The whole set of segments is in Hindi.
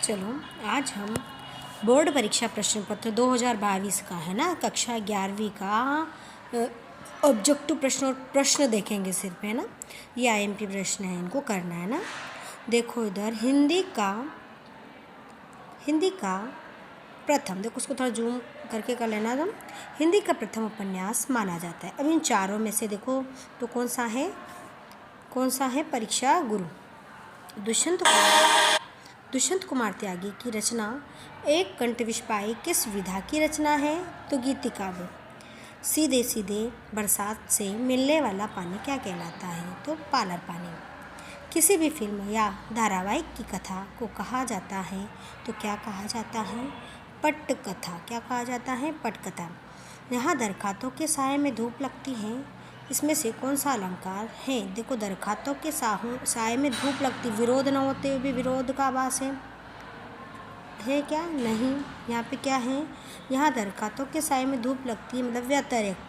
चलो आज हम बोर्ड परीक्षा प्रश्न पत्र 2022 का है ना, कक्षा 11वीं का ऑब्जेक्टिव प्रश्न देखेंगे सिर्फ, है ना। ये आईएमपी प्रश्न है, इनको करना है ना। देखो इधर हिंदी का प्रथम, देखो उसको थोड़ा जूम करके कर लेना तुम। हिंदी का प्रथम उपन्यास माना जाता है। अब इन चारों में से देखो तो कौन सा है परीक्षा गुरु। दुष्यंत कुमार त्यागी की रचना एक कंठ विस्फाई किस विधा की रचना है? तो गीति काव्य। सीधे सीधे बरसात से मिलने वाला पानी क्या कहलाता है? तो पालर पानी। किसी भी फिल्म या धारावाहिक की कथा को कहा जाता है तो क्या कहा जाता है? पटकथा। क्या कहा जाता है? पटकथा। यहाँ दरखास्तों के साए में धूप लगती है, इसमें से कौन सा अलंकार है? देखो दरखास्तों के साए में धूप लगती, विरोध न होते हुए भी विरोध का आभास है क्या? नहीं। यहाँ पे क्या है? यहाँ दरखास्तों के साए में धूप लगती है मतलब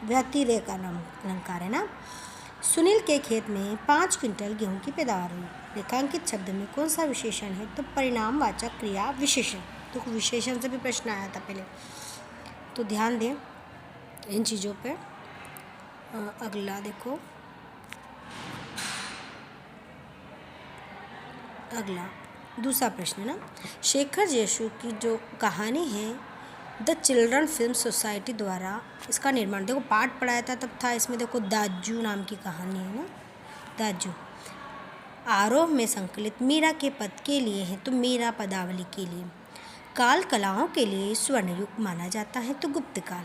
व्यतिरेक का अलंकार है ना। सुनील के खेत में 5 क्विंटल गेहूं की पैदावार हुई। रेखांकित शब्द में कौन सा विशेषण है? तो परिणामवाचक क्रिया विशेषण। तो विशेषण से भी प्रश्न आया था पहले, तो ध्यान दें इन चीज़ों पर। अगला देखो, अगला दूसरा प्रश्न है ना। शेखर जयसू की जो कहानी है द चिल्ड्रन फिल्म सोसाइटी द्वारा इसका निर्माण, देखो पाठ पढ़ाया था तब था इसमें। देखो दाजू नाम की कहानी है ना, दाजू। आरोह में संकलित मीरा के पद के लिए है तो मीरा पदावली के लिए। काल कलाओं के लिए स्वर्ण युग माना जाता है तो गुप्त काल।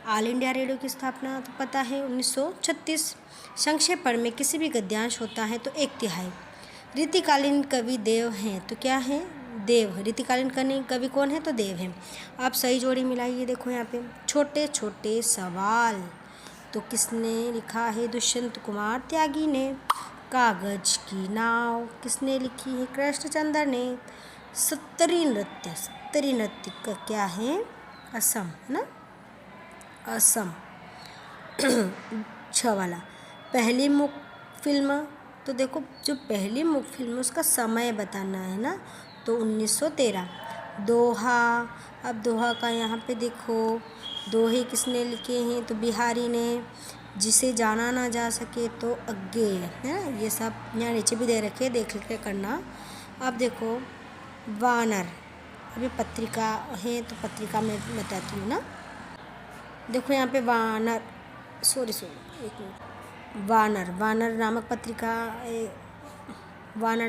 ऑल इंडिया रेडियो की स्थापना तो पता है 1936। संक्षेपण में किसी भी गद्यांश होता है तो 1/3। रीतिकालीन कवि देव हैं तो क्या है? देव। रीतिकालीन कवि कौन है? तो देव हैं। आप सही जोड़ी मिलाइए। देखो यहाँ पे छोटे छोटे सवाल तो किसने लिखा है? दुष्यंत कुमार त्यागी ने। कागज की नाव किसने लिखी है? कृष्णचंद्र ने। सत्तरी नृत्य का क्या है? असम, है ना, असम। 6 वाला पहली मुख्य फिल्म, तो देखो जो पहली मुख्य फिल्म उसका समय बताना है ना, तो 1913। दोहा। अब दोहा का यहाँ पे देखो दोहे किसने लिखे हैं? तो बिहारी ने। जिसे जाना ना जा सके तो अज्ञे, है ना। ये सब यहाँ नीचे भी दे रखे, देख के करना। अब देखो वानर, अभी पत्रिका है तो पत्रिका में बताती हूँ ना। देखो यहाँ पे वानर, एक मिनट। वानर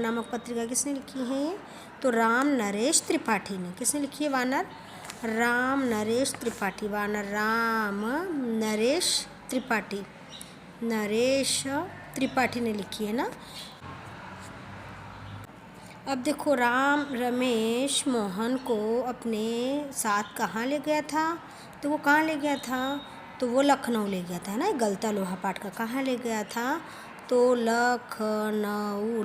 नामक पत्रिका किसने लिखी है? तो राम नरेश त्रिपाठी ने। किसने लिखी है वानर? राम नरेश त्रिपाठी। वानर राम नरेश त्रिपाठी ने लिखी है ना। अब देखो राम रमेश मोहन को अपने साथ कहाँ ले गया था? तो वो कहाँ ले गया था? तो वो लखनऊ ले गया था, है ना। गलता लोहा पाठ का कहाँ ले गया था? तो लखनऊ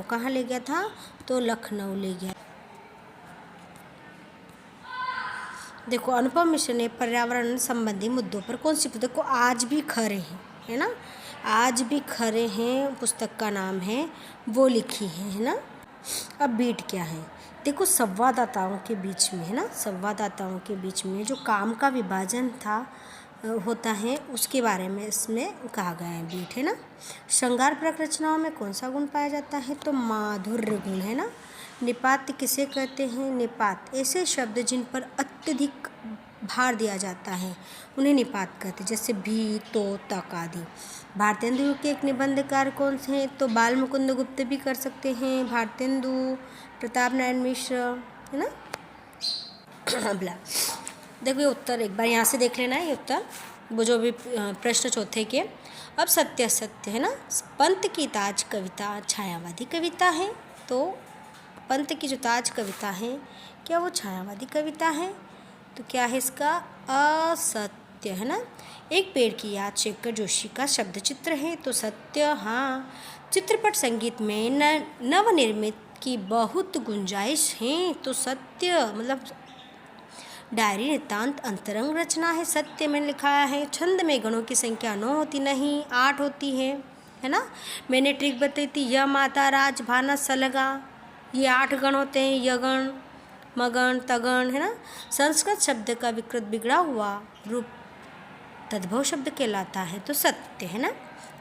कहाँ ले गया था? तो लखनऊ ले गया। देखो अनुपम मिश्र ने पर्यावरण संबंधी मुद्दों पर कौन सी, देखो आज भी खरे हैं, है ना। आज भी खरे हैं पुस्तक का नाम है, वो लिखी है ना। अब बीट क्या है? देखो संवाददाताओं के बीच में, है ना, संवाददाताओं के बीच में जो काम का विभाजन होता है उसके बारे में इसमें कहा गया है बीट, है ना। श्रृंगार परक रचनाओं में कौन सा गुण पाया जाता है? तो माधुर्य गुण, है ना। निपात किसे कहते हैं? निपात ऐसे शब्द जिन पर अत्यधिक भार दिया जाता है उन्हें निपात कहते हैं, जैसे भी, तो, तक आदि। भारतेंदु के एक निबंधकार कौन से हैं? तो बाल मुकुंद गुप्त भी कर सकते हैं, भारतेंदु, प्रताप नारायण मिश्र, है ना। अगला देखो ये उत्तर एक बार यहाँ से देख लेना है, ये उत्तर वो जो भी प्रश्न चौथे के। अब सत्य है ना। पंत की ताज कविता छायावादी कविता है, तो पंत की जो ताज कविता है क्या वो छायावादी कविता है? तो क्या है इसका? असत्य, है ना। एक पेड़ की याद शेखर जोशी का शब्द चित्र है, तो सत्य। हाँ, चित्रपट संगीत में नवनिर्मित की बहुत गुंजाइश है, तो सत्य। मतलब डायरी नितांत अंतरंग रचना है, सत्य में लिखा है। छंद में गणों की संख्या 9 होती नहीं 8 होती है ना। मैंने ट्रिक बताई थी, य माता राज भाना सलगा, ये 8 गण होते हैं, यगण, मगण, तगण, है ना। संस्कृत शब्द का विकृत बिगड़ा हुआ रूप तद्भव शब्द कहलाता है, तो सत्य, है ना।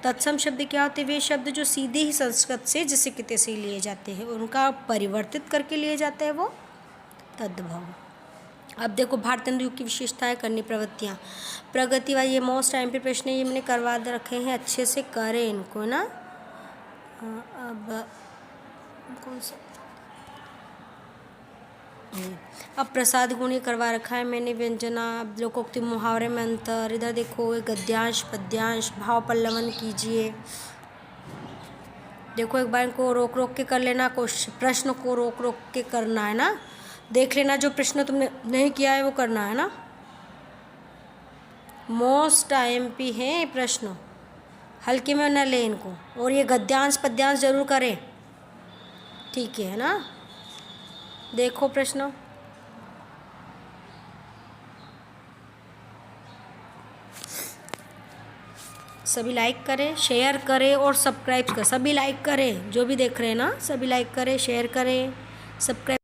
तत्सम शब्द क्या होते हैं? वे शब्द जो सीधे ही संस्कृत से जैसे कि तैसे लिए जाते हैं, उनका परिवर्तित करके लिए जाता है, वो तद्भव। अब देखो भारतेंदु युग की विशेषताएं, करनी प्रवृत्तियाँ, प्रगति वाली, ये मोस्ट टाइम पे प्रश्न ये मैंने करवा रखे हैं, अच्छे से करें इनको ना। अब कौन सा, अब प्रसाद गुण ये करवा रखा है मैंने, व्यंजना, लोकोक्ति, मुहावरे में अंतर, इधर देखो गद्यांश पद्यांश, भाव पल्लवन कीजिए। देखो एक बार इनको रोक रोक के कर लेना, प्रश्न को रोक रोक के करना है ना, देख लेना जो प्रश्न तुमने नहीं किया है वो करना है ना। मोस्ट IMP है प्रश्न, हल्के में न ले इनको, और ये गद्यांश पद्यांश जरूर करें, ठीक है ना। देखो प्रश्न, सभी लाइक करें, शेयर करें और सब्सक्राइब करें, सभी लाइक करें, जो भी देख रहे हैं ना सभी लाइक करें, शेयर करें, सब्सक्राइब